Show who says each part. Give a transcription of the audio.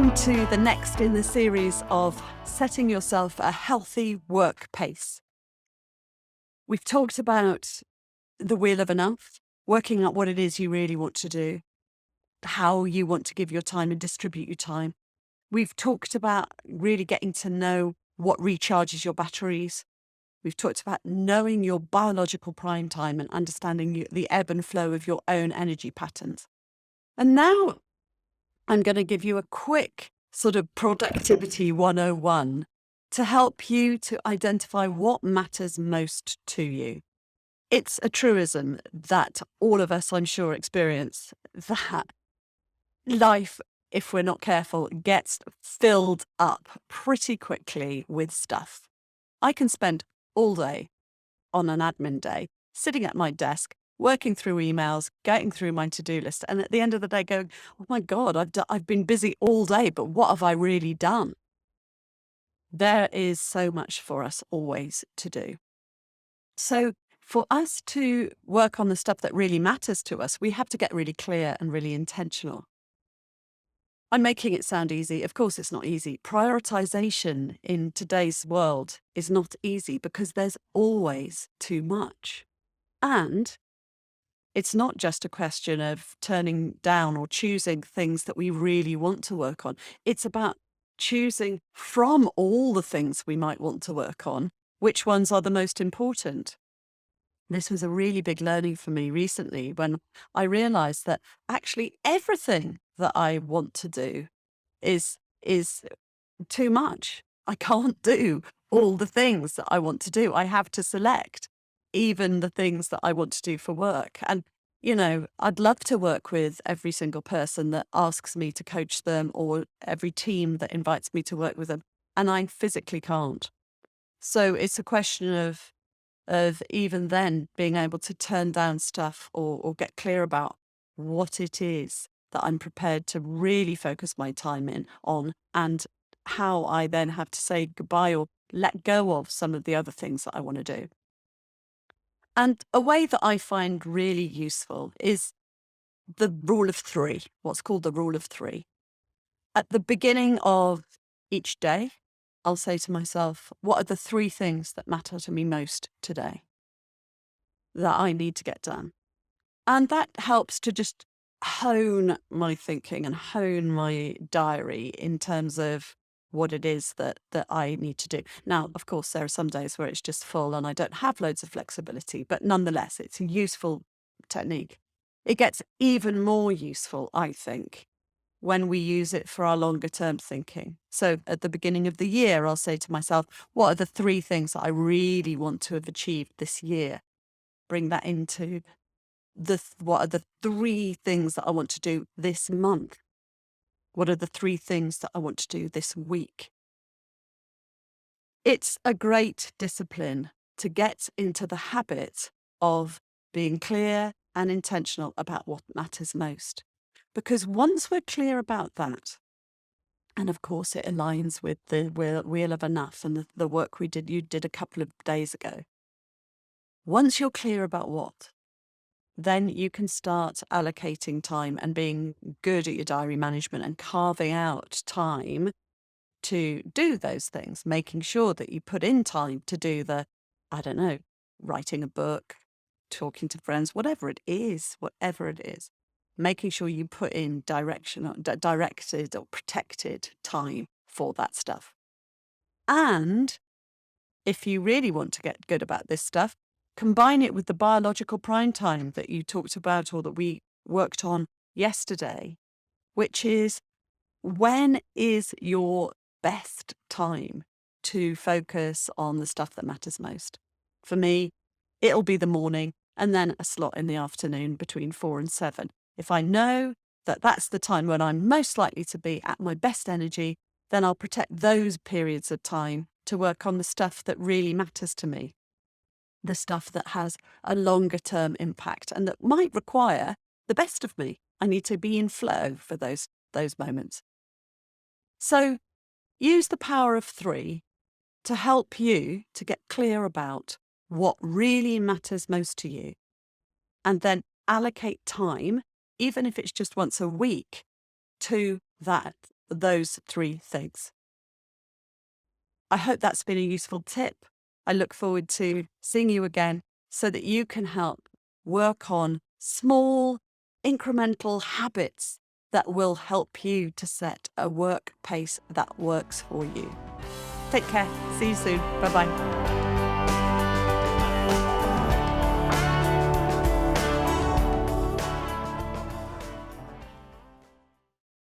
Speaker 1: Welcome to the next in the series of setting yourself a healthy work pace. We've talked about the wheel of enough, working out what it is you really want to do, how you want to give your time and distribute your time. We've talked about really getting to know what recharges your batteries. We've talked about knowing your biological prime time and understanding the ebb and flow of your own energy patterns. And now I'm going to give you a quick sort of productivity 101 to help you to identify what matters most to you. It's a truism that all of us, I'm sure, experience that life, if we're not careful, gets filled up pretty quickly with stuff. I can spend all day on an admin day sitting at my desk, working through emails, getting through my to-do list, and at the end of the day going, oh my God, I've been busy all day, but what have I really done? There is so much for us always to do. So for us to work on the stuff that really matters to us, we have to get really clear and really intentional. I'm making it sound easy. Of course, it's not easy. Prioritization in today's world is not easy because there's always too much. And it's not just a question of turning down or choosing things that we really want to work on. It's about choosing from all the things we might want to work on, which ones are the most important. This was a really big learning for me recently when I realized that actually everything that I want to do is too much. I can't do all the things that I want to do. I have to select even the things that I want to do for work. And, you know, I'd love to work with every single person that asks me to coach them or every team that invites me to work with them. And I physically can't. So it's a question of even then being able to turn down stuff or get clear about what it is that I'm prepared to really focus my time on and how I then have to say goodbye or let go of some of the other things that I want to do. And a way that I find really useful is the rule of three, what's called the rule of three. At the beginning of each day, I'll say to myself, what are the three things that matter to me most today that I need to get done? And that helps to just hone my thinking and hone my diary in terms of what it is that I need to do. Now, of course, there are some days where it's just full and I don't have loads of flexibility, but nonetheless, it's a useful technique. It gets even more useful, I think, when we use it for our longer term thinking. So at the beginning of the year, I'll say to myself, what are the three things that I really want to have achieved this year? Bring that into what are the three things that I want to do this month? What are the three things that I want to do this week? It's a great discipline to get into the habit of being clear and intentional about what matters most. Because once we're clear about that, and of course it aligns with the wheel of enough and the work you did a couple of days ago. Once you're clear about what, then you can start allocating time and being good at your diary management and carving out time to do those things, making sure that you put in time to do I don't know, writing a book, talking to friends, whatever it is, making sure you put in directed or protected time for that stuff. And if you really want to get good about this stuff, combine it with the biological prime time that you talked about or that we worked on yesterday, which is when is your best time to focus on the stuff that matters most? For me, it'll be the morning and then a slot in the afternoon between 4 and 7. If I know that that's the time when I'm most likely to be at my best energy, then I'll protect those periods of time to work on the stuff that really matters to me, the stuff that has a longer term impact and that might require the best of me. I need to be in flow for those moments. So use the power of three to help you to get clear about what really matters most to you, and then allocate time, even if it's just once a week, to that those three things. I hope that's been a useful tip. I look forward to seeing you again so that you can help work on small, incremental habits that will help you to set a work pace that works for you. Take care. See you soon. Bye-bye.